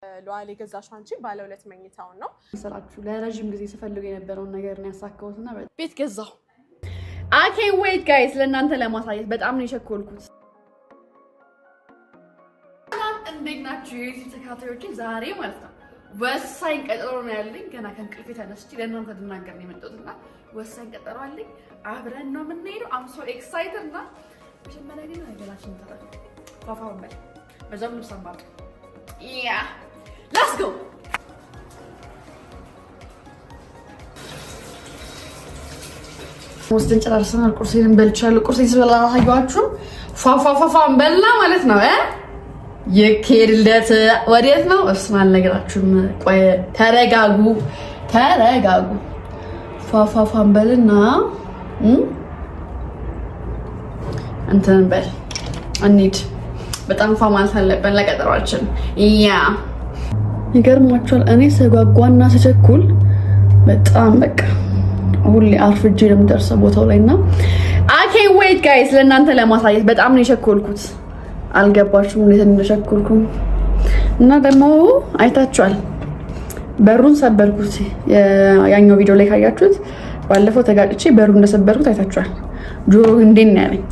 ለዋሌ ገዛሽው አንቺ ባለ ሁለት መኝታው ነው ሰራችሁ ለረጅም ጊዜ ስፈልግ የነበረውን ነገር ነው ያሳካውትና ቤት ገዛው። I can't wait guys ለእናንተ ለማሳየት በጣም ነው የቸኮልኩት። እንዴት ናችሁ የዩቲዩብ ተከታታዮች? ዛሬ ማለት ነው ወሳኝ ቀጠሮ ነው ያለኝ። ገና ከእንቅልፌ ተነስቼ ለእናንተ ልናገር ነው የመጣሁትና ወሳኝ ቀጠሮ አለኝ። አብረን ነው የምንሄደው። I'm so excited እና መጀመሪያ ግን ነገራችን ተራራ ፋፋው ማለት በዛም ልብስ አንባር yeah let's go ወስደን ጨርሰናል። ቁርሴን በልቻለሁ። ቁርሴን ስበላ አሳያችሁ። ፋፋፋፋን በላ ማለት ነው የኬድለት ወዴት ነው እሱን አልነግራችሁም። ቆይ ተረጋጉ። ፋፋፋን በልና እንትን በል እንሂድ። በጣም ፋማስ አለብን ለቀጠሯችን። ያ ይገርማችኋል። እኔ ሰጓጓና ስቸኩል በጣም በቃ ሁሌ አርፍጄ ነው የምደርሰው ቦታው ላይና I can't wait guys ለእናንተ ለማሳየት በጣም ነው የቸኮልኩት። አልገባችሁም እንዴት እንደቸኮልኩኝ? እና ደግሞ አይታችኋል። በሩን ሰበርኩት። ያኛው ቪዲዮ ላይ ካያችሁት ባለፈው ተጋጭቼ በሩን እንደሰበርኩት አይታችኋል። ጆሮ እንዴት ነው ያለኝ።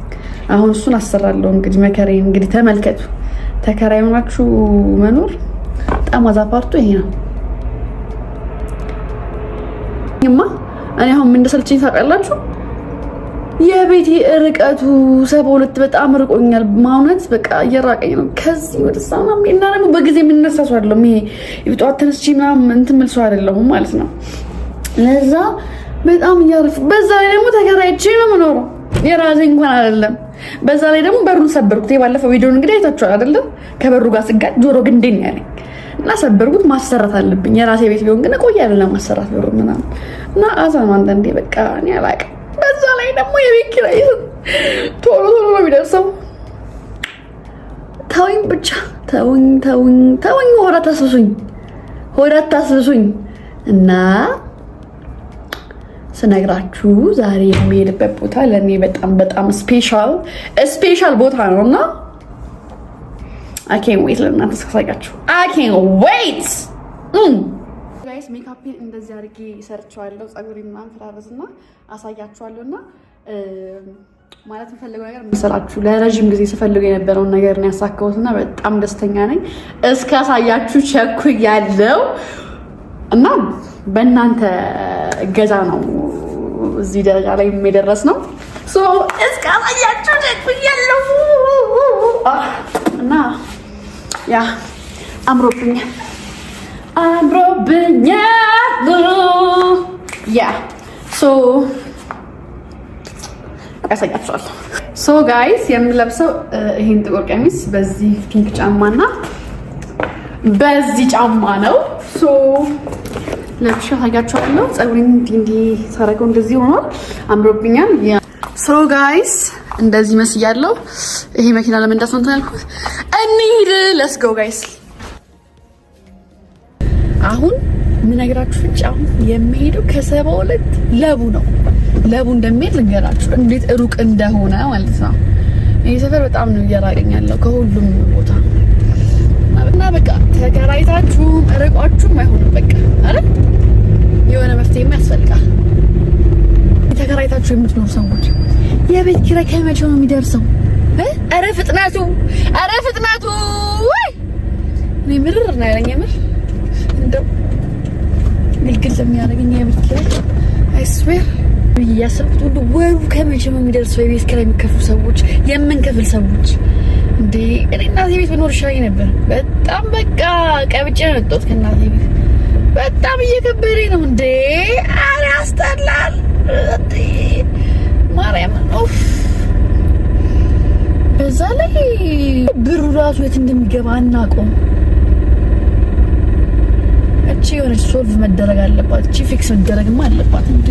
አሁን እሱን አሰራለሁ። እንግዲህ መከራዬን እንግዲህ ተመልከቱ። ተከራይ ሆናችሁ መኖር በጣም አዛፓርቱ ይሄ ነው። እኔ አሁን ምን እንደሰለችኝ ታውቃላችሁ? የቤቴ ርቀቱ 72 በጣም ርቆኛል። ማውነት በቃ እየራቀኝ ነው። ከዚህ ወደ ሳማም እና ደግሞ በጊዜ የምንነሳው አይደለም። ይሄ የጧት ተነስቼ ምናምን እንትን መልሰው አይደለም ማለት ነው። ለዛ በጣም እያረፍ በዛ ላይ ደግሞ ተከራይቼ ነው የምኖረው። የራሴ እንኳን አይደለም። በዛ ላይ ደግሞ በሩን ሰበርኩት። የባለፈው ቪዲዮ እንግዲህ አይታችኋል አይደለም? ከበሩ ጋር ስጋጭ ጆሮ ግንዴን ያለኝ እና ሰበርኩት። ማሰራት አለብኝ። የራሴ ቤት ቢሆን ግን ቆያለሁ ለማሰራት በሩ ምናምን እና አዛም አንዳንዴ በቃ እኔ አላውቅም። በዛ ላይ ደግሞ የቤት ኪራይ ቶሎ ነው የሚደርሰው። ተውኝ ብቻ ተውኝ። ሆዳ ታስብሱኝ እና ስነግራችሁ ዛሬ የሚሄድበት ቦታ ለኔ በጣም ስፔሻል ቦታ ነውና I can't wait ለእናንተ ሳሳያችሁ። I can't wait ጋይስ ሜካፕን እንደዚህ አድርጌ ሰርቻለሁ። ፀጉሬን ምናምን ፍራረዝና አሳያችኋለሁና ማለት የምፈልገው ነገር መሰላችሁ ለረጅም ጊዜ ስፈልግ የነበረውን ነገር ነው ያሳካሁትና በጣም ደስተኛ ነኝ። እስካሳያችሁ ቸኩያለሁ እና በእናንተ እገዛ ነው እዚህ ደረጃ ላይ የደረስ ነው። ሶ እስካሳያችሁ ቸኩያለሁ እና ያ አምሮብኛል ያ ሶ ያሳያችኋለሁ። ሶ ጋይስ የምለብሰው ይሄን ጥቁር ቀሚስ በዚህ ፒንክ ጫማና በዚህ ጫማ ነው። ሶ ለብሻ ታያችኋለሁ። ፀጉሬን እንዲህ ሳረገው እንደዚህ ሆኗል። አምሮብኛል። ሶ ጋይስ እንደዚህ መስያለሁ። ይሄ መኪና ለመንዳት ነው ያልኩት። እንሂድ ሌትስ ጎ ጋይስ። አሁን ምነግራችሁ ብቻ የሚሄደው ከ72 ለቡ ነው። ለቡ እንደሚሄድ ልንገራችሁ እንዴት ሩቅ እንደሆነ ማለት ነው። ይሄ ሰፈር በጣም ነው እየራቀኝ ያለው ከሁሉም ቦታ እና በቃ ተከራይታችሁ ርቋችሁም አይሆንም። በቃ አይደል የሆነ መፍትሄ ያስፈልጋል። ተከራይታችሁ የምትኖሩ ሰዎች የቤት ኪራይ ከመቼ ነው የሚደርሰው? አረ ፍጥነቱ ወይ እኔ ምርር ነው ያለኝ። ምር እንደው ግልግል ለሚያደርገኝ የቤት ኪራይ አይ ስዌር ያሰብኩት ሁሉ ወሩ ከመቼ ነው የሚደርሰው? የቤት ኪራይ የሚከፍሉ ሰዎች የምንከፍል ሰዎች እንዴ እኔ እናቴ ቤት ብኖር ይሻለኝ ነበር። በጣም በቃ ቀብጬ ነው የወጣሁት ከእናቴ ቤት። በጣም እየከበደኝ ነው እንዴ። አረ ያስጠላል ማርያም ኦፍ። በዛ ላይ ብሩ ራሱ የት እንደሚገባ አናውቀውም። እቺ የሆነች ሶልቭ መደረግ አለባት። እቺ ፊክስ መደረግማ አለባት እንዴ።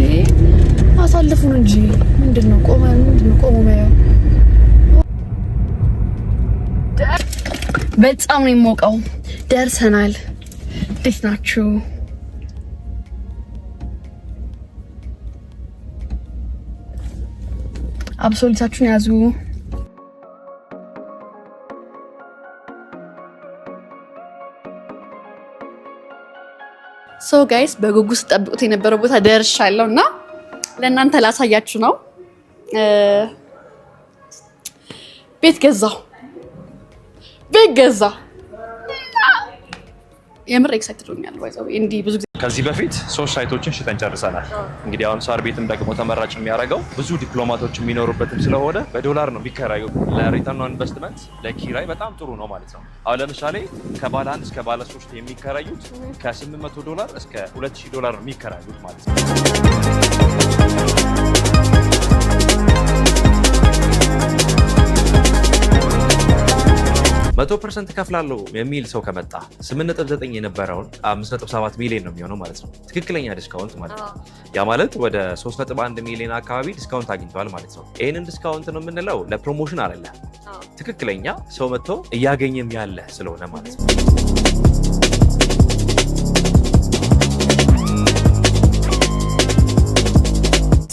አሳልፉን እንጂ ምንድነው ቆሞ ማየው። በጣም ነው የሞቀው። ደርሰናል። እንዴት ናችሁ? አብሶሉታችሁን ያዙ። ሶ ጋይስ በጉጉት ጠብቁት የነበረው ቦታ ደርሻለሁና ለእናንተ ላሳያችሁ ነው። ቤት ገዛሁ የምር ኤክሳይትድ ሆኛለሁ። ባይዘው እንዲህ ብዙ ከዚህ በፊት 3 ሳይቶችን ሽጠን ጨርሰናል። እንግዲህ አሁን ሳር ቤትም ደግሞ ተመራጭ የሚያደርገው ብዙ ዲፕሎማቶች የሚኖሩበትም ስለሆነ በዶላር ነው የሚከራየው። ለሪተርን ኦን ኢንቨስትመንት ለኪራይ በጣም ጥሩ ነው ማለት ነው። አሁን ለምሳሌ ከባለ 1 እስከ ባለ 3 የሚከራዩት ከ$800 እስከ $2000 ነው የሚከራዩት ማለት ነው። 100% ከፍላለሁ የሚል ሰው ከመጣ 8.9 የነበረውን 5.7 ሚሊዮን ነው የሚሆነው ማለት ነው። ትክክለኛ ዲስካውንት ማለት ነው። ያ ማለት ወደ 3.1 ሚሊዮን አካባቢ ዲስካውንት አግኝቷል ማለት ነው። ይህንን ዲስካውንት ነው የምንለው ለፕሮሞሽን አይደለም፣ ትክክለኛ ሰው መጥቶ እያገኘም ያለ ስለሆነ ማለት ነው።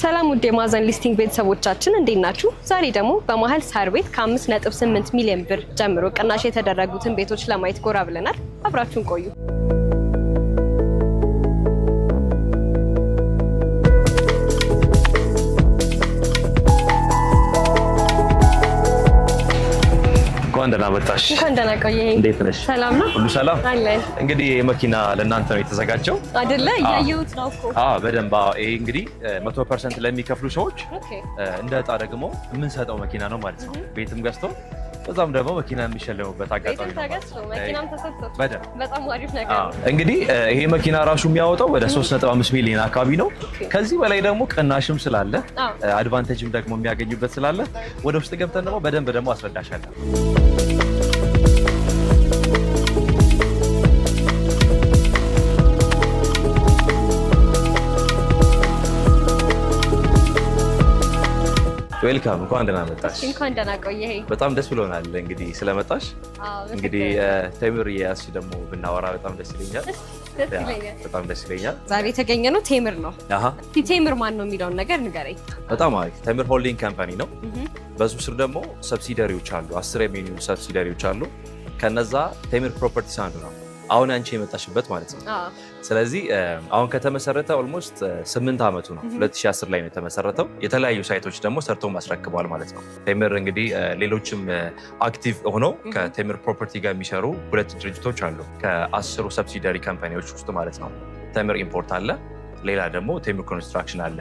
ሰላም ውድ የማዕዘን ሊስቲንግ ቤተሰቦቻችን እንዴት ናችሁ? ዛሬ ደግሞ በመሀል ሳር ቤት ከ5.8 ሚሊዮን ብር ጀምሮ ቅናሽ የተደረጉትን ቤቶች ለማየት ጎራ ብለናል። አብራችሁን ቆዩ። እንኳን ደህና መጣሽ። እንኳን ደህና ቆየህ። እንዴት ነሽ? ሰላም ነው? ሁሉ ሰላም አለን። እንግዲህ የመኪና ለእናንተ ነው የተዘጋጀው አይደለ? እያየሁት ነው እኮ። በደንብ ይሄ እንግዲህ 100% ለሚከፍሉ ሰዎች እንደ ዕጣ ደግሞ የምንሰጠው መኪና ነው ማለት ነው። ቤትም ገዝተው በዛም ደግሞ መኪና የሚሸለሙበት አጋጣሚ ነው። መኪናም ተሰጥቶ በጣም አሪፍ ነገር ነው። እንግዲህ ይሄ መኪና ራሱ የሚያወጣው ወደ 3.5 ሚሊዮን አካባቢ ነው። ከዚህ በላይ ደግሞ ቅናሽም ስላለ አድቫንቴጅም ደግሞ የሚያገኙበት ስላለ ወደ ውስጥ ገብተን ደግሞ በደንብ ደግሞ አስረዳሻለሁ። ዌልካም፣ እንኳን ደህና መጣሽ። እንኳን ደህና ቆየህ። በጣም ደስ ብሎናል እንግዲህ ስለመጣሽ። እንግዲህ ቴምር የያዝሽ ደግሞ ብናወራ በጣም ደስ ይለኛል። በጣም ደስ ይለኛል። ዛሬ የተገኘነው ቴምር ነው። ቴምር ማን ነው የሚለውን ነገር ንገረኝ። በጣም አሪፍ። ቴምር ሆልዲንግ ካምፓኒ ነው። በሱ ስር ደግሞ ሰብሲደሪዎች አሉ፣ 10 የሚሆኑ ሰብሲደሪዎች አሉ። ከነዛ ቴምር ፕሮፐርቲስ አንዱ ነው። አሁን አንቺ የመጣሽበት ማለት ነው። ስለዚህ አሁን ከተመሰረተ ኦልሞስት 8 ዓመቱ ነው። 2010 ላይ ነው የተመሰረተው። የተለያዩ ሳይቶች ደግሞ ሰርቶ ማስረክበዋል ማለት ነው። ቴምር እንግዲህ ሌሎችም አክቲቭ ሆነው ከቴምር ፕሮፐርቲ ጋር የሚሰሩ 2 ድርጅቶች አሉ፣ ከ10 ሰብሲደሪ ካምፓኒዎች ውስጥ ማለት ነው። ቴምር ኢምፖርት አለ፣ ሌላ ደግሞ ቴምር ኮንስትራክሽን አለ።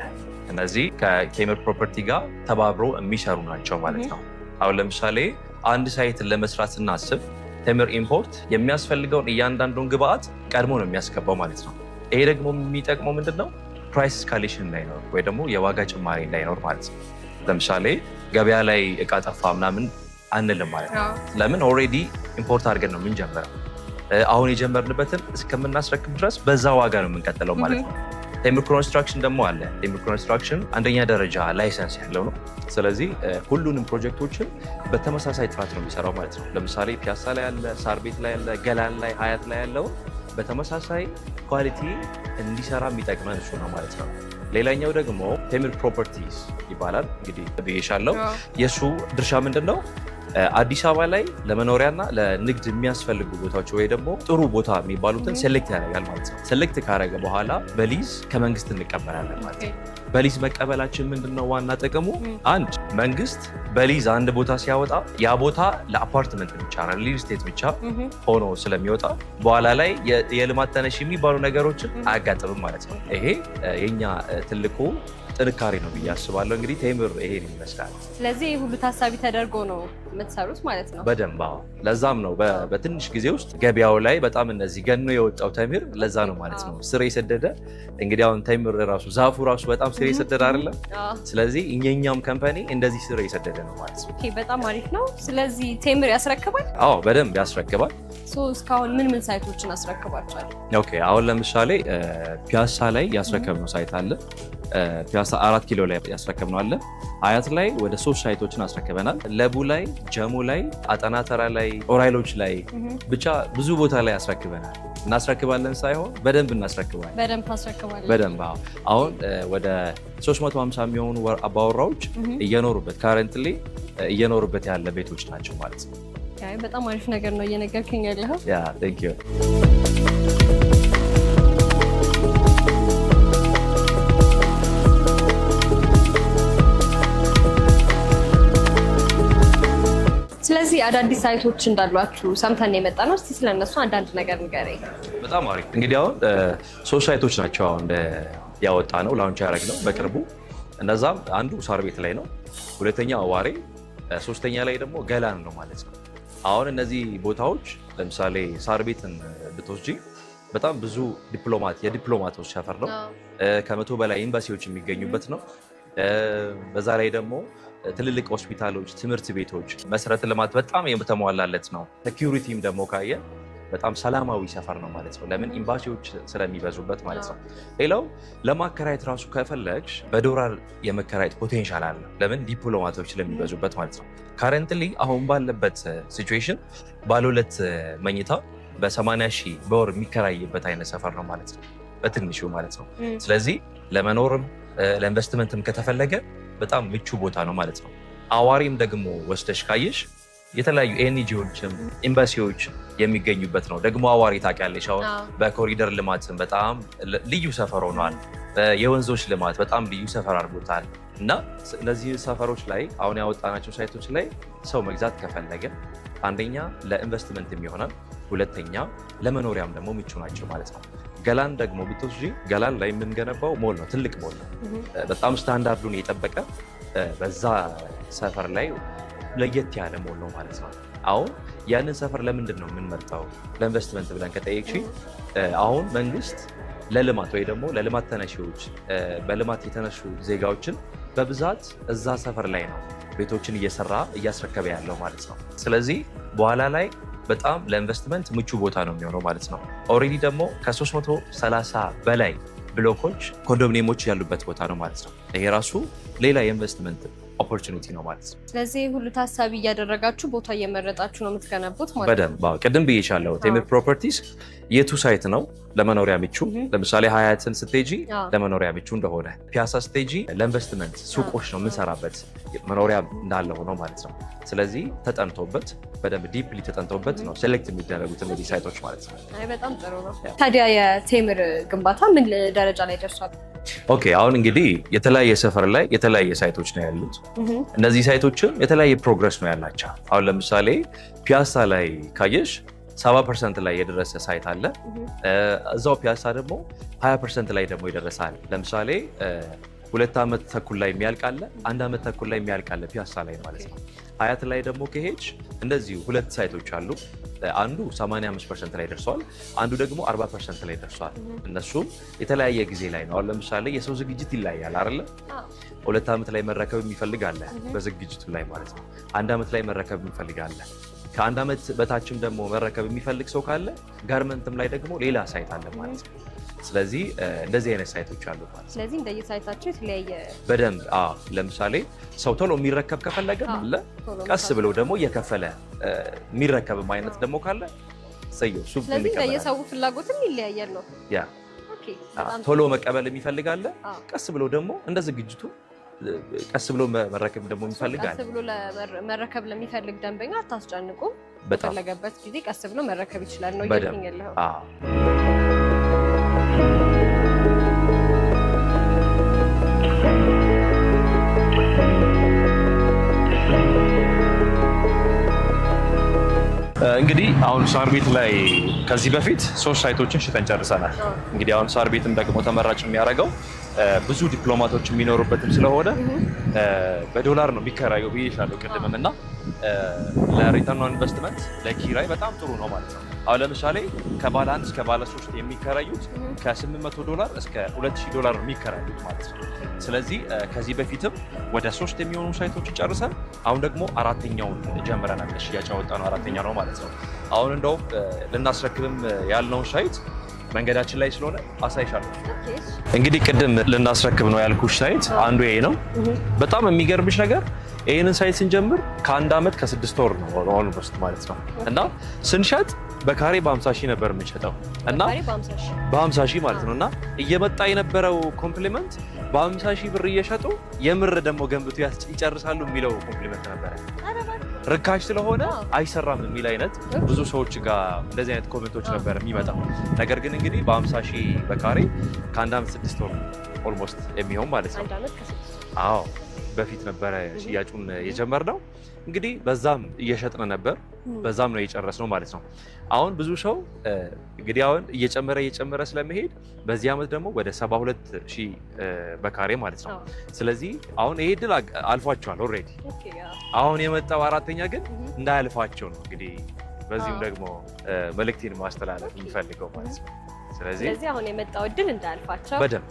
እነዚህ ከቴምር ፕሮፐርቲ ጋር ተባብሮ የሚሰሩ ናቸው ማለት ነው። አሁን ለምሳሌ አንድ ሳይትን ለመስራት ስናስብ ቴምር ኢምፖርት የሚያስፈልገውን እያንዳንዱን ግብአት ቀድሞ ነው የሚያስገባው ማለት ነው። ይሄ ደግሞ የሚጠቅመው ምንድነው? ፕራይስ ስካሌሽን እንዳይኖር ወይ ደግሞ የዋጋ ጭማሪ እንዳይኖር ማለት ነው። ለምሳሌ ገበያ ላይ እቃ ጠፋ ምናምን አንልም ማለት ነው። ለምን? ኦልሬዲ ኢምፖርት አድርገን ነው የምንጀምረው። አሁን የጀመርንበትን እስከምናስረክብ ድረስ በዛ ዋጋ ነው የምንቀጥለው ማለት ነው። ቴምር ኮንስትራክሽን ደግሞ አለ። ቴምር ኮንስትራክሽን አንደኛ ደረጃ ላይሰንስ ያለው ነው። ስለዚህ ሁሉንም ፕሮጀክቶችን በተመሳሳይ ጥራት ነው የሚሰራው ማለት ነው። ለምሳሌ ፒያሳ ላይ ያለ፣ ሳር ቤት ላይ ያለ፣ ገላን ላይ፣ ሀያት ላይ ያለው በተመሳሳይ ኳሊቲ እንዲሰራ የሚጠቅመን እሱ ነው ማለት ነው። ሌላኛው ደግሞ ቴምር ፕሮፐርቲስ ይባላል። እንግዲህ ብዬሻለው የእሱ ድርሻ ምንድን ነው? አዲስ አበባ ላይ ለመኖሪያና ለንግድ የሚያስፈልጉ ቦታዎች ወይ ደግሞ ጥሩ ቦታ የሚባሉትን ሴሌክት ያደርጋል ማለት ነው። ሴሌክት ካደረገ በኋላ በሊዝ ከመንግስት እንቀበላለን ማለት ነው። በሊዝ መቀበላችን ምንድነው ዋና ጥቅሙ? አንድ መንግስት በሊዝ አንድ ቦታ ሲያወጣ ያ ቦታ ለአፓርትመንት ብቻ ሪል ስቴት ብቻ ሆኖ ስለሚወጣ በኋላ ላይ የልማት ተነሽ የሚባሉ ነገሮችን አያጋጥምም ማለት ነው። ይሄ የኛ ትልቁ ጥንካሬ ነው ብዬ አስባለሁ። እንግዲህ ቴምር ይሄን ይመስላል። ስለዚህ ሁሉ ታሳቢ ተደርጎ ነው የምትሰሩት ማለት ነው። በደንብ ለዛም ነው በትንሽ ጊዜ ውስጥ ገበያው ላይ በጣም እነዚህ ገኖ የወጣው ቴምር ለዛ ነው ማለት ነው። ስር የሰደደ እንግዲህ አሁን ቴምር ራሱ ዛፉ ራሱ በጣም ስር የሰደደ አይደለም። ስለዚህ እኛም ካምፓኒ እንደዚህ ስር የሰደደ ነው ማለት ነው። ኦኬ፣ በጣም አሪፍ ነው። ስለዚህ ቴምር ያስረክባል? አዎ በደንብ ያስረክባል። እስካሁን ምን ሳይቶችን አስረክባቸዋል? ኦኬ፣ አሁን ለምሳሌ ፒያሳ ላይ ያስረከብነው ሳይት አለ። ፒያሳ 4 ኪሎ ላይ ያስረከብነው አለ። አያት ላይ ወደ 3 ሳይቶችን አስረክበናል። ለቡ ላይ፣ ጀሙ ላይ፣ አጠናተራ ላይ፣ ኦራይሎች ላይ ብቻ ብዙ ቦታ ላይ ያስረክበናል። እናስረክባለን ሳይሆን በደንብ እናስረክባለን። በደንብ አሁን ወደ 350 የሚሆኑ አባወራዎች እየኖሩበት ካረንትሊ እየኖሩበት ያለ ቤቶች ናቸው ማለት ነው። በጣም አሪፍ ነገር ነው እየነገርከኝ ያለኸው። አዳዲስ ሳይቶች እንዳሏችሁ ሰምተን የመጣ ነው። እስቲ ስለነሱ አንዳንድ ነገር ንገረኝ። በጣም አሪፍ። እንግዲህ አሁን 3 ሳይቶች ናቸው አሁን ያወጣ ነው ላውንች ያደረግነው በቅርቡ። እነዛም አንዱ ሳር ቤት ላይ ነው፣ ሁለተኛው አዋሬ፣ ሶስተኛ ላይ ደግሞ ገላን ነው ማለት ነው። አሁን እነዚህ ቦታዎች ለምሳሌ ሳር ቤትን ብትወስጂ በጣም ብዙ የዲፕሎማቶች ሰፈር ነው። ከ100 በላይ ኤምባሲዎች የሚገኙበት ነው። በዛ ላይ ደግሞ ትልልቅ ሆስፒታሎች፣ ትምህርት ቤቶች፣ መሰረተ ልማት በጣም የተሟላለት ነው። ሴኪዩሪቲም ደግሞ ካየ በጣም ሰላማዊ ሰፈር ነው ማለት ነው። ለምን ኤምባሲዎች ስለሚበዙበት ማለት ነው። ሌላው ለማከራየት ራሱ ከፈለግሽ በዶላር የመከራየት ፖቴንሻል አለ። ለምን ዲፕሎማቶች ስለሚበዙበት ማለት ነው። ካረንትሊ አሁን ባለበት ሲቹዌሽን ባለ 2 መኝታ በ80 ሺህ በወር የሚከራይበት አይነት ሰፈር ነው ማለት ነው፣ በትንሹ ማለት ነው። ስለዚህ ለመኖርም ለኢንቨስትመንትም ከተፈለገ በጣም ምቹ ቦታ ነው ማለት ነው። አዋሪም ደግሞ ወስደሽ ካየሽ የተለያዩ ኤንጂኦዎችም ኤምባሲዎች የሚገኙበት ነው። ደግሞ አዋሪ ታውቂያለሽ፣ አሁን በኮሪደር ልማትም በጣም ልዩ ሰፈር ሆኗል። የወንዞች ልማት በጣም ልዩ ሰፈር አድርጎታል። እና እነዚህ ሰፈሮች ላይ አሁን ያወጣናቸው ሳይቶች ላይ ሰው መግዛት ከፈለገ አንደኛ ለኢንቨስትመንት ይሆናል፣ ሁለተኛ ለመኖሪያም ደግሞ ምቹ ናቸው ማለት ነው። ገላን ደግሞ ብትወስጂ ገላን ላይ የምንገነባው ሞል ነው፣ ትልቅ ሞል ነው። በጣም ስታንዳርዱን የጠበቀ በዛ ሰፈር ላይ ለየት ያለ ሞል ነው ማለት ነው። አሁን ያንን ሰፈር ለምንድን ነው የምንመርጠው ለኢንቨስትመንት ብለን ከጠየቅሽ አሁን መንግስት ለልማት ወይ ደግሞ ለልማት ተነሺዎች በልማት የተነሱ ዜጋዎችን በብዛት እዛ ሰፈር ላይ ነው ቤቶችን እየሰራ እያስረከበ ያለው ማለት ነው። ስለዚህ በኋላ ላይ በጣም ለኢንቨስትመንት ምቹ ቦታ ነው የሚሆነው ማለት ነው። ኦልሬዲ ደግሞ ከ330 በላይ ብሎኮች፣ ኮንዶሚኒየሞች ያሉበት ቦታ ነው ማለት ነው። ይሄ ራሱ ሌላ የኢንቨስትመንት ኦፖርቹኒቲ ነው ማለት ነው። ስለዚህ ሁሉ ታሳቢ እያደረጋችሁ ቦታ እየመረጣችሁ ነው የምትገነቡት ማለት ነው። በደንብ ቅድም ብዬሻለሁ። ቴምር ፕሮፐርቲስ የቱ ሳይት ነው ለመኖሪያ ምቹ? ለምሳሌ ሀያትን ስትሄጂ ለመኖሪያ ምቹ እንደሆነ፣ ፒያሳ ስትሄጂ ለኢንቨስትመንት ሱቆች ነው የምንሰራበት መኖሪያ እንዳለ ሆነው ማለት ነው። ስለዚህ ተጠንቶበት በደንብ ዲፕሊ ተጠንቶበት ነው ሴሌክት የሚደረጉት እነዚህ ሳይቶች ማለት ነው። በጣም ጥሩ ነው። ታዲያ የቴምር ግንባታ ምን ደረጃ ላይ ደርሷል? ኦኬ፣ አሁን እንግዲህ የተለያየ ሰፈር ላይ የተለያየ ሳይቶች ነው ያሉት። እነዚህ ሳይቶችም የተለያየ ፕሮግረስ ነው ያላቸው። አሁን ለምሳሌ ፒያሳ ላይ ካየሽ 70% ላይ የደረሰ ሳይት አለ። እዛው ፒያሳ ደግሞ 20% ላይ ደግሞ ይደረሳል። ለምሳሌ 2 ዓመት ተኩል ላይ የሚያልቃለ፣ 1 ዓመት ተኩል ላይ የሚያልቃለ ፒያሳ ላይ ማለት ነው። ሀያት ላይ ደግሞ ከሄድሽ እንደዚሁ 2 ሳይቶች አሉ። አንዱ 85% ላይ ደርሷል፣ አንዱ ደግሞ 40% ላይ ደርሷል። እነሱም የተለያየ ጊዜ ላይ ነው። አሁን ለምሳሌ የሰው ዝግጅት ይለያል አይደለ? 2 ዓመት ላይ መረከብ የሚፈልግ አለ በዝግጅቱ ላይ ማለት ነው። 1 ዓመት ላይ መረከብ የሚፈልግ አለ። ከ1 ዓመት በታችም ደግሞ መረከብ የሚፈልግ ሰው ካለ ጋርመንትም ላይ ደግሞ ሌላ ሳይት አለ ማለት ነው። ስለዚህ እንደዚህ አይነት ሳይቶች አሉ ማለት ነው። ስለዚህ እንደየሳይታቸው የተለያየ በደንብ ለምሳሌ ሰው ቶሎ የሚረከብ ከፈለገ አለ፣ ቀስ ብለው ደግሞ እየከፈለ የሚረከብም አይነት ደግሞ ካለ ሰየው ሱቅ። ስለዚህ እንደየሰው ፍላጎትም ይለያያል ነው። ያ ኦኬ። ቶሎ መቀበል የሚፈልግ አለ፣ ቀስ ብለው ደግሞ እንደ ዝግጅቱ ቀስ ብሎ መረከብ ደግሞ ይፈልጋል። ቀስ ብሎ መረከብ ለሚፈልግ ደንበኛ አታስጨንቁ። በፈለገበት ጊዜ ቀስ ብሎ መረከብ ይችላል ነው ይገኛለሁ። እንግዲህ አሁን ሳር ቤት ላይ ከዚህ በፊት 3 ሳይቶችን ሽጠን ጨርሰናል። እንግዲህ አሁን ሳር ቤትም ደግሞ ተመራጭ የሚያደርገው ብዙ ዲፕሎማቶች የሚኖሩበትም ስለሆነ በዶላር ነው የሚከራየው ብዬሻለሁ ቅድምም እና ለሪተርን ኦን ኢንቨስትመንት ለኪራይ በጣም ጥሩ ነው ማለት ነው። አሁን ለምሳሌ ከባለ 1 እስከ ባለ 3 የሚከራዩት ከ$800 እስከ $2000 ነው የሚከራዩት ማለት ነው። ስለዚህ ከዚህ በፊትም ወደ 3 የሚሆኑ ሳይቶችን ጨርሰን አሁን ደግሞ 4ኛውን ጀምረናል። ሽያጭ ያወጣነው 4ኛ ነው ማለት ነው። አሁን እንደውም ልናስረክብም ያልነውን ሳይት መንገዳችን ላይ ስለሆነ አሳይሻለሁ። እንግዲህ ቅድም ልናስረክብ ነው ያልኩሽ ሳይት አንዱ ይሄ ነው። በጣም የሚገርምሽ ነገር ይሄንን ሳይት ስንጀምር ከ1 ዓመት ከ6 ወር ነው ኦልሞስት ማለት ነው እና ስንሸጥ በካሬ በ50 ሺህ ነበር የምንሸጠው እና በ50 ሺህ ማለት ነው እና እየመጣ የነበረው ኮምፕሊመንት በ50 ሺህ ብር እየሸጡ የምር ደግሞ ገንብቶ ይጨርሳሉ የሚለው ኮምፕሊመንት ነበረ። ርካሽ ስለሆነ አይሰራም የሚል አይነት ብዙ ሰዎች ጋር እንደዚህ አይነት ኮሜንቶች ነበር የሚመጣው። ነገር ግን እንግዲህ በ50 ሺህ በካሬ ከ1 ዓመት 6 ወር ኦልሞስት የሚሆን ማለት ነው። አዎ በፊት ነበረ ሽያጩን የጀመርነው። እንግዲህ በዛም እየሸጥን ነበር፣ በዛም ነው የጨረስነው ማለት ነው። አሁን ብዙ ሰው እንግዲህ አሁን እየጨመረ ስለመሄድ በዚህ ዓመት ደግሞ ወደ 72000 በካሬ ማለት ነው። ስለዚህ አሁን ይሄ ድል አልፏቸዋል ኦልሬዲ። አሁን የመጣው አራተኛ ግን እንዳያልፋቸው ነው እንግዲህ በዚህም ደግሞ መልእክቴን ማስተላለፍ የሚፈልገው ማለት ነው። ስለዚህ አሁን የመጣው ድል እንዳያልፋቸው በደንብ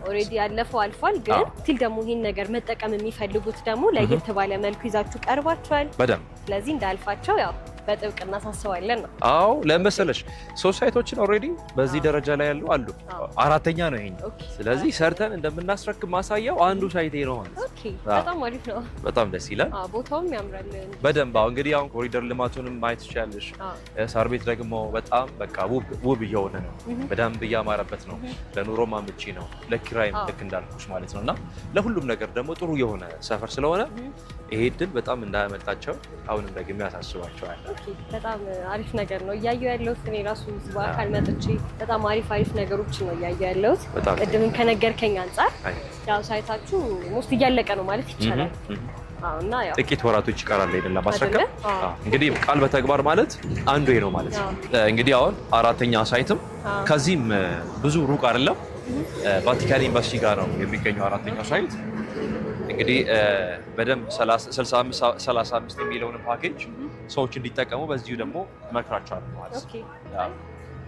ኦልሬዲ ያለፈው አልፏል። ግን ስቲል ደግሞ ይሄን ነገር መጠቀም የሚፈልጉት ደግሞ ለየት ባለ መልኩ ይዛችሁ ቀርባችኋል በደንብ። ስለዚህ እንዳያልፋቸው ያው በጥብቅ እናሳስባለን ነው። አዎ ለመሰለሽ ሶስት ሳይቶችን ኦልሬዲ በዚህ ደረጃ ላይ ያሉ አሉ። አራተኛ ነው ይሄኛው። ስለዚህ ሰርተን እንደምናስረክብ ማሳያው አንዱ ሳይቴ ነው ማለት ነው። ኦኬ በጣም አሪፍ ነው። በጣም ደስ ይላል። ቦታውም ያምራል በደንብ። አሁን እንግዲህ አሁን ኮሪደር ልማቱንም ማየት ትችያለሽ። ሳር ቤት ደግሞ በጣም በቃ ውብ እየሆነ ነው። በደንብ እያማረበት ነው። ለኑሮም አመቺ ነው፣ ለኪራይም ልክ እንዳልኩሽ ማለት ነውና ለሁሉም ነገር ደግሞ ጥሩ የሆነ ሰፈር ስለሆነ ይሄ ድል በጣም እንዳያመልጣቸው አሁንም ደግሞ ያሳስባቸዋል። በጣም አሪፍ ነገር ነው እያየሁ ያለሁት። እኔ ራሱ በአካል መጥቼ በጣም አሪፍ ነገሮች ነው እያየሁ ያለሁት። ቅድም ከነገርከኝ አንጻር ያው ሳይታችሁ ሞስት እያለቀ ነው ማለት ይቻላል። እና ያው ጥቂት ወራቶች ይቀራል አይደል ለማስረከብ። እንግዲህ ቃል በተግባር ማለት አንዱ ነው ማለት ነው። እንግዲህ አሁን አራተኛ ሳይትም ከዚህም ብዙ ሩቅ አይደለም፣ ቫቲካን ኤምባሲ ጋር ነው የሚገኘው አራተኛው ሳይት። እንግዲህ በደንብ 35 የሚለውን ፓኬጅ ሰዎች እንዲጠቀሙ በዚሁ ደግሞ እመክራቸዋለሁ ማለት ነው።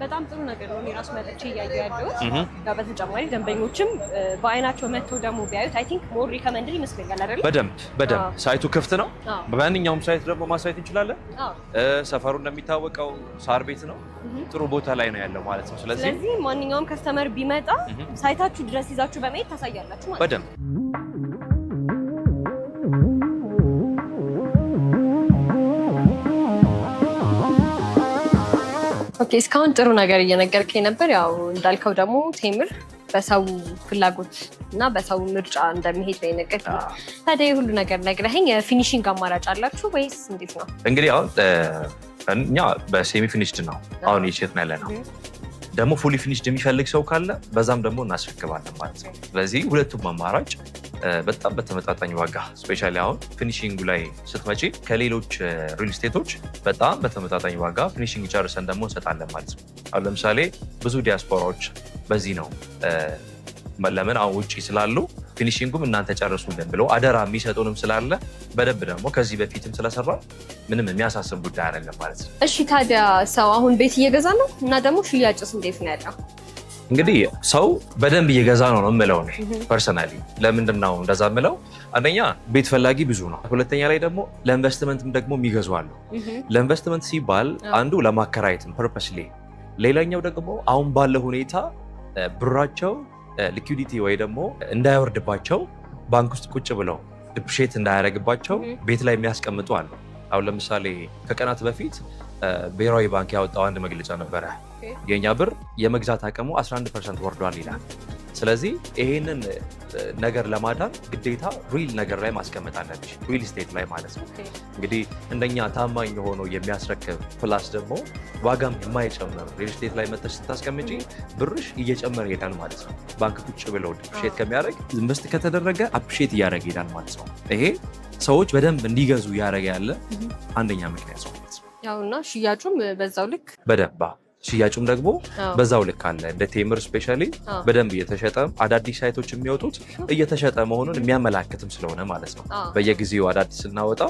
በጣም ጥሩ ነገር ነው። እኔ ራስ መጥቼ እያየሁ ያለሁት በተጨማሪ ደንበኞችም በአይናቸው መጥተው ደግሞ ቢያዩት አይ ቲንክ ሞር ሪከመንድድ ይመስለኛል አይደል? በደንብ ሳይቱ ክፍት ነው። በማንኛውም ሳይት ደግሞ ማሳየት እንችላለን። ሰፈሩ እንደሚታወቀው ሳር ቤት ነው፣ ጥሩ ቦታ ላይ ነው ያለው ማለት ነው። ስለዚህ ማንኛውም ከስተመር ቢመጣ ሳይታችሁ ድረስ ይዛችሁ በመሄድ ታሳያላችሁ ማለት ነው። በደንብ ኦኬ። እስካሁን ጥሩ ነገር እየነገርከኝ ነበር። ያው እንዳልከው ደግሞ ቴምር በሰው ፍላጎት እና በሰው ምርጫ እንደሚሄድ ነው የነገርከኝ። ታዲያ ሁሉ ነገር ነግረኸኝ የፊኒሺንግ አማራጭ አላችሁ ወይስ እንዴት ነው? እንግዲህ አሁን እኛ በሴሚ ፊኒሽድ ነው አሁን እየሸጥን ያለ ነው። ደግሞ ፉሊ ፊኒሽድ የሚፈልግ ሰው ካለ በዛም ደግሞ እናስረክባለን ማለት ነው። ስለዚህ ሁለቱም አማራጭ በጣም በተመጣጣኝ ዋጋ ስፔሻሊ አሁን ፊኒሺንጉ ላይ ስትመጪ ከሌሎች ሪል ስቴቶች በጣም በተመጣጣኝ ዋጋ ፊኒሺንግ ጨርሰን ደግሞ እንሰጣለን ማለት ነው። አሁን ለምሳሌ ብዙ ዲያስፖራዎች በዚህ ነው ለምን አሁን ውጭ ስላሉ ፊኒሺንጉም እናንተ ጨርሱልን ብለው አደራ የሚሰጡንም ስላለ በደንብ ደግሞ ከዚህ በፊትም ስለሰራ ምንም የሚያሳስብ ጉዳይ አይደለም ማለት ነው። እሺ ታዲያ ሰው አሁን ቤት እየገዛ ነው እና ደግሞ ሽያጭስ እንዴት ነው ያለው? እንግዲህ ሰው በደንብ እየገዛ ነው የምለው እኔ ፐርሰናሊ። ለምንድን ነው እንደዛ የምለው? አንደኛ ቤት ፈላጊ ብዙ ነው፣ ሁለተኛ ላይ ደግሞ ለኢንቨስትመንትም ደግሞ የሚገዙ አሉ። ለኢንቨስትመንት ሲባል አንዱ ለማከራየትም ፐርፐስሊ፣ ሌላኛው ደግሞ አሁን ባለው ሁኔታ ብራቸው ሊኩዊዲቲ ወይ ደግሞ እንዳይወርድባቸው ባንክ ውስጥ ቁጭ ብለው ዲፕሪሼት እንዳያደርግባቸው ቤት ላይ የሚያስቀምጡ አሉ። አሁን ለምሳሌ ከቀናት በፊት ብሔራዊ ባንክ ያወጣው አንድ መግለጫ ነበረ። የኛ ብር የመግዛት አቅሙ 11% ወርዷል ይላል። ስለዚህ ይሄንን ነገር ለማዳን ግዴታ ሪል ነገር ላይ ማስቀመጥ አለብሽ፣ ሪል ስቴት ላይ ማለት ነው። እንግዲህ እንደኛ ታማኝ ሆኖ የሚያስረክብ ፕላስ ደግሞ ዋጋም የማይጨምር ሪል ስቴት ላይ መጥተሽ ስታስቀምጪ ብርሽ እየጨመረ ይሄዳል ማለት ነው። ባንክ ቁጭ ብለው ዲፕሪሼት ከሚያደርግ ኢንቨስት ከተደረገ አፕሪሼት እያደረገ ይሄዳል ማለት ነው። ይሄ ሰዎች በደንብ እንዲገዙ እያደረገ ያለ አንደኛ ምክንያት ነው ማለት ነው። ያውና ሽያጩም በዛው ልክ በደንብ ሽያጩም ደግሞ በዛው ልክ አለ። እንደ ቴምር ስፔሻሊ በደንብ እየተሸጠ አዳዲስ ሳይቶች የሚወጡት እየተሸጠ መሆኑን የሚያመላክትም ስለሆነ ማለት ነው። በየጊዜው አዳዲስ ስናወጣ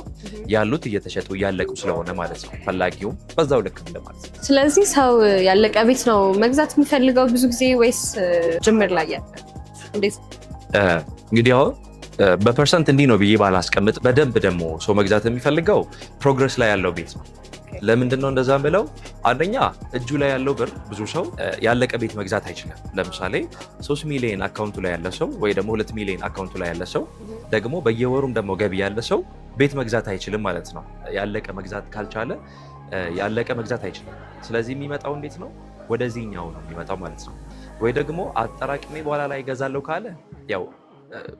ያሉት እየተሸጡ እያለቁ ስለሆነ ማለት ነው። ፈላጊውም በዛው ልክ እንደ ማለት ነው። ስለዚህ ሰው ያለቀ ቤት ነው መግዛት የሚፈልገው ብዙ ጊዜ ወይስ ጅምር ላይ ያለ? እንዴት እንግዲህ አሁን በፐርሰንት እንዲህ ነው ብዬ ባላስቀምጥ፣ በደንብ ደግሞ ሰው መግዛት የሚፈልገው ፕሮግረስ ላይ ያለው ቤት ነው። ለምንድን ነው እንደዛ ብለው? አንደኛ እጁ ላይ ያለው ብር ብዙ ሰው ያለቀ ቤት መግዛት አይችልም። ለምሳሌ 3 ሚሊዮን አካውንቱ ላይ ያለ ሰው ወይ ደግሞ 2 ሚሊዮን አካውንቱ ላይ ያለ ሰው ደግሞ በየወሩም ደግሞ ገቢ ያለ ሰው ቤት መግዛት አይችልም ማለት ነው። ያለቀ መግዛት ካልቻለ ያለቀ መግዛት አይችልም። ስለዚህ የሚመጣው እንዴት ነው? ወደዚህኛው ነው የሚመጣው ማለት ነው። ወይ ደግሞ አጠራቅሜ በኋላ ላይ እገዛለሁ ካለ ያው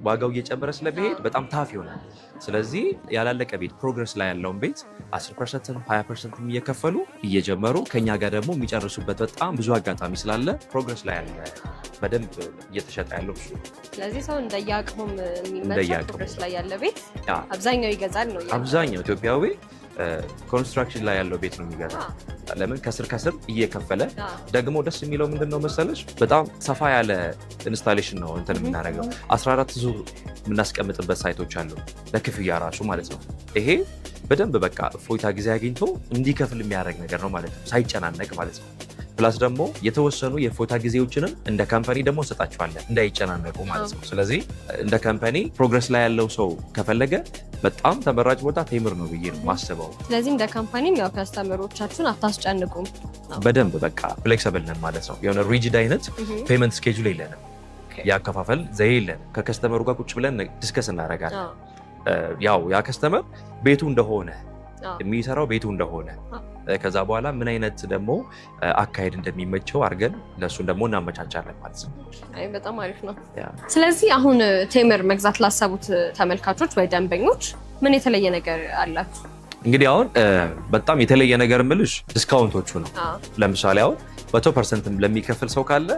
ዋጋው እየጨመረ ስለሚሄድ በጣም ታፍ ይሆናል። ስለዚህ ያላለቀ ቤት ፕሮግረስ ላይ ያለውን ቤት 10%፣ 20% እየከፈሉ እየጀመሩ ከኛ ጋር ደግሞ የሚጨርሱበት በጣም ብዙ አጋጣሚ ስላለ ፕሮግረስ ላይ ያለ በደንብ እየተሸጠ ያለው እሱ። ስለዚህ ሰው እንደየአቅሙም የሚመቸው ፕሮግረስ ላይ ያለ ቤት አብዛኛው ይገዛል ነው። አብዛኛው ኢትዮጵያዊ ኮንስትራክሽን ላይ ያለው ቤት ነው የሚገዛው። ለምን ከስር እየከፈለ ደግሞ ደስ የሚለው ምንድነው መሰለሽ በጣም ሰፋ ያለ ኢንስታሌሽን ነው እንትን የምናደርገው 14 ዙር የምናስቀምጥበት ሳይቶች አሉ ለክፍያ ራሱ ማለት ነው። ይሄ በደንብ በቃ እፎይታ ጊዜ አግኝቶ እንዲከፍል የሚያደርግ ነገር ነው ማለት ነው ሳይጨናነቅ ማለት ነው። ፕላስ ደግሞ የተወሰኑ የእፎይታ ጊዜዎችንም እንደ ካምፓኒ ደግሞ እንሰጣቸዋለን እንዳይጨናነቁ ማለት ነው። ስለዚህ እንደ ካምፓኒ ፕሮግረስ ላይ ያለው ሰው ከፈለገ በጣም ተመራጭ ቦታ ቴምር ነው ብዬ ነው ማስበው። ስለዚህ እንደ ካምፓኒም ያው ከስተመሮቻችሁን አታስጨንቁም። በደንብ በቃ ፍሌክሲብል ነን ማለት ነው። የሆነ ሪጂድ አይነት ፔመንት ስኬጁል የለንም፣ ያከፋፈል ዘዬ የለንም። ከከስተመሩ ጋር ቁጭ ብለን ዲስከስ እናደርጋለን። ያው ያ ከስተመር ቤቱ እንደሆነ የሚሰራው ቤቱ እንደሆነ ከዛ በኋላ ምን አይነት ደግሞ አካሄድ እንደሚመቸው አድርገን ለእሱን ደግሞ እናመቻቻለን ማለት ነው። አይ በጣም አሪፍ ነው። ስለዚህ አሁን ቴምር መግዛት ላሰቡት ተመልካቾች ወይ ደንበኞች ምን የተለየ ነገር አላችሁ? እንግዲህ አሁን በጣም የተለየ ነገር ምልሽ ዲስካውንቶቹ ነው። ለምሳሌ አሁን 100% ለሚከፍል ሰው ካለ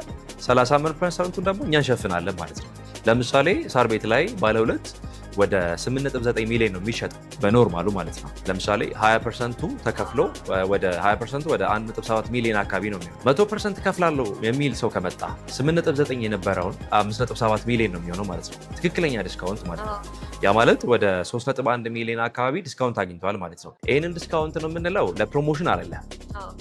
30% ደግሞ እኛ እንሸፍናለን ማለት ነው። ለምሳሌ ሳር ቤት ላይ ባለ 2 ወደ 8.9 ሚሊዮን ነው የሚሸጠው በኖርማሉ ማለት ነው። ለምሳሌ 20% ተከፍሎ ወደ 20% ወደ 1.7 ሚሊዮን አካባቢ ነው የሚሆነው። 100% ከፍላለሁ የሚል ሰው ከመጣ 8.9 የነበረውን 5.7 ሚሊዮን ነው የሚሆነው ማለት ነው። ትክክለኛ ዲስካውንት ማለት ነው። ያ ማለት ወደ 3.1 ሚሊዮን አካባቢ ዲስካውንት አግኝተዋል ማለት ነው። ይህንን ዲስካውንት ነው የምንለው ለፕሮሞሽን አይደለም፣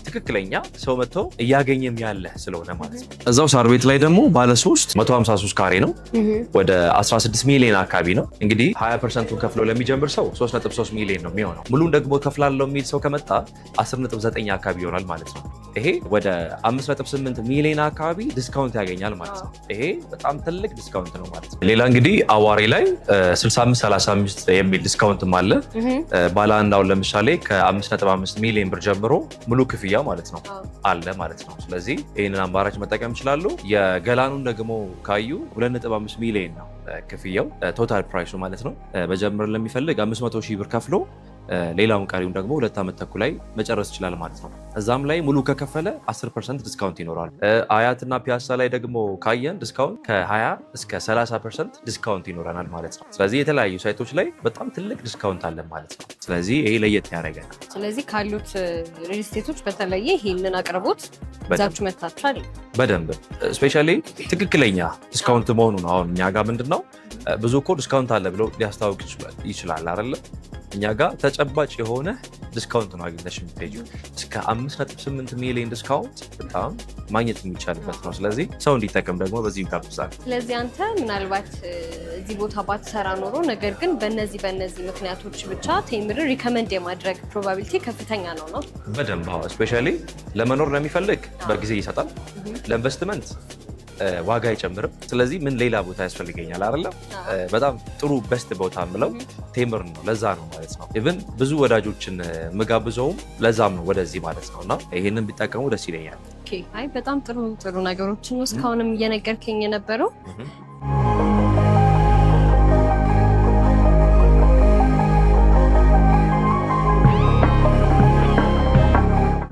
ትክክለኛ ሰው መጥቶ እያገኘም ያለ ስለሆነ ማለት ነው። እዛው ሳር ቤት ላይ ደግሞ ባለ 3 153 ካሬ ነው ወደ 16 ሚሊዮን አካባቢ ነው። እንግዲህ 20%ን ከፍሎ ለሚጀምር ሰው 3.3 ሚሊዮን ነው የሚሆነው። ሙሉን ደግሞ ከፍላለሁ የሚል ሰው ከመጣ 10.9 አካባቢ ይሆናል ማለት ነው። ይሄ ወደ 5.8 ሚሊዮን አካባቢ ዲስካውንት ያገኛል ማለት ነው። ይሄ በጣም ትልቅ ዲስካውንት ነው ማለት ነው። ሌላ እንግዲህ አዋሪ ላይ 65-35 የሚል ዲስካውንትም አለ። ባለ አንድ አሁን ለምሳሌ ከ5.5 ሚሊዮን ብር ጀምሮ ሙሉ ክፍያ ማለት ነው አለ ማለት ነው። ስለዚህ ይህንን አማራጭ መጠቀም ይችላሉ። የገላኑን ደግሞ ካዩ 2.5 ሚሊዮን ነው ክፍያው ቶታል ፕራይሱ ማለት ነው። መጀመር ለሚፈልግ 500 ሺህ ብር ከፍሎ ሌላውን ቀሪውን ደግሞ 2 ዓመት ተኩል ላይ መጨረስ ይችላል ማለት ነው። እዛም ላይ ሙሉ ከከፈለ 10% ዲስካውንት ይኖራል። አያትና ፒያሳ ላይ ደግሞ ካየን ዲስካውንት ከ20 እስከ 30% ዲስካውንት ይኖረናል ማለት ነው። ስለዚህ የተለያዩ ሳይቶች ላይ በጣም ትልቅ ዲስካውንት አለ ማለት ነው። ስለዚህ ይሄ ለየት ያደርጋል። ስለዚህ ካሉት ሪል ስቴቶች በተለየ ይሄንን አቅርቦት ይዛችሁ መታችኋል። በደንብ ስፔሻሊ ትክክለኛ ዲስካውንት መሆኑ ነው። አሁን እኛ ጋር ምንድነው ብዙ እኮ ዲስካውንት አለ ብለው ሊያስታውቅ ይችላል አይደለ? እኛ ጋር ተጨባጭ የሆነ ዲስካውንት ነው አግኝተሽ የምትሄጂው። እስከ 5.8 ሚሊዮን ዲስካውንት በጣም ማግኘት የሚቻልበት ነው። ስለዚህ ሰው እንዲጠቀም ደግሞ በዚህ ይጋብዛል። ስለዚህ አንተ ምናልባት እዚህ ቦታ ባትሰራ ኖሮ ነገር ግን በእነዚህ ምክንያቶች ብቻ ቴምር ሪከመንድ የማድረግ ፕሮባቢሊቲ ከፍተኛ ነው ነው? በደንብ ስፔሻሊ ለመኖር ለሚፈልግ በጊዜ ይሰጣል። ለኢንቨስትመንት ዋጋ አይጨምርም። ስለዚህ ምን ሌላ ቦታ ያስፈልገኛል አይደለም? በጣም ጥሩ በስት ቦታ ምለው ቴምር ነው። ለዛ ነው ማለት ነው ኢቭን ብዙ ወዳጆችን ምጋብዘውም ለዛም ነው ወደዚህ ማለት ነው። እና ይሄንን ቢጠቀሙ ደስ ይለኛል። ኦኬ አይ በጣም ጥሩ ነገሮችን እስካሁንም እየነገርከኝ የነበረው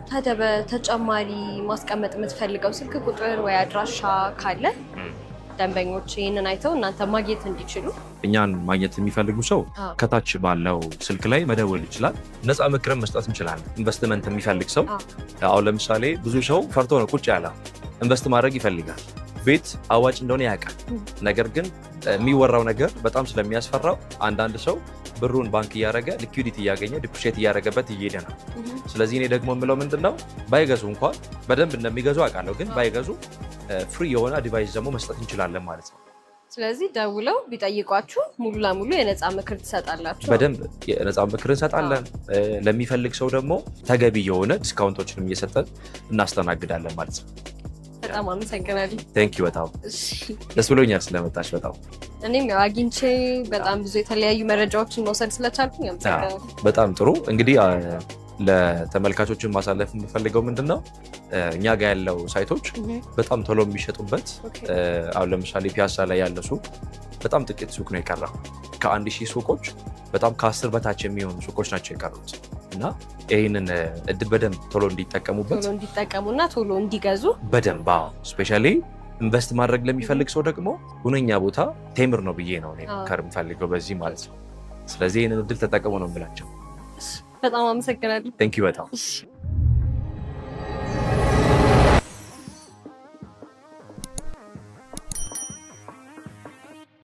ታዲያ በተጨማሪ ማስቀመጥ የምትፈልገው ስልክ ቁጥር ወይ አድራሻ ካለ ደንበኞች ይህንን አይተው እናንተ ማግኘት እንዲችሉ? እኛን ማግኘት የሚፈልጉ ሰው ከታች ባለው ስልክ ላይ መደወል ይችላል። ነፃ ምክርም መስጠት እንችላለን። ኢንቨስትመንት የሚፈልግ ሰው አሁን ለምሳሌ ብዙ ሰው ፈርቶ ነው ቁጭ ያለ። ኢንቨስት ማድረግ ይፈልጋል። ቤት አዋጭ እንደሆነ ያውቃል። ነገር ግን የሚወራው ነገር በጣም ስለሚያስፈራው አንዳንድ ሰው ብሩን ባንክ እያደረገ ሊኩዊዲቲ እያገኘ ዲፕሪሼት እያደረገበት እየሄደ ነው። ስለዚህ እኔ ደግሞ የምለው ምንድነው ባይገዙ እንኳን በደንብ እንደሚገዙ አውቃለሁ፣ ግን ባይገዙ ፍሪ የሆነ ዲቫይስ ደግሞ መስጠት እንችላለን ማለት ነው። ስለዚህ ደውለው ቢጠይቋችሁ ሙሉ ለሙሉ የነፃ ምክር ትሰጣላችሁ? በደንብ የነፃ ምክር እንሰጣለን። ለሚፈልግ ሰው ደግሞ ተገቢ የሆነ ዲስካውንቶችንም እየሰጠን እናስተናግዳለን ማለት ነው። በጣም አመሰግናለሁ። ቴንክ ዩ። በጣም ደስ ብሎኛል ስለመጣሽ። በጣም እኔም ያው አግኝቼ በጣም ብዙ የተለያዩ መረጃዎችን መውሰድ ስለቻልኩኝ አመሰግናለሁ። በጣም ጥሩ። እንግዲህ ለተመልካቾችን ማሳለፍ የምፈልገው ምንድነው እኛ ጋር ያለው ሳይቶች በጣም ቶሎ የሚሸጡበት አሁን ለምሳሌ ፒያሳ ላይ ያለ ሱቅ በጣም ጥቂት ሱቅ ነው የቀረው። ከ1000 ሱቆች በጣም ከ10 በታች የሚሆኑ ሱቆች ናቸው የቀሩት እና ይህንን እድል በደንብ ቶሎ እንዲጠቀሙበት ቶሎ እንዲጠቀሙና ቶሎ እንዲገዙ በደንብ ስፔሻሊ ኢንቨስት ማድረግ ለሚፈልግ ሰው ደግሞ ሁነኛ ቦታ ቴምር ነው ብዬ ነው ከርም ፈልገው በዚህ ማለት ነው። ስለዚህ ይህንን እድል ተጠቀሙ ነው የምላቸው። በጣም አመሰግናለሁ። ቴንክ ዩ በጣም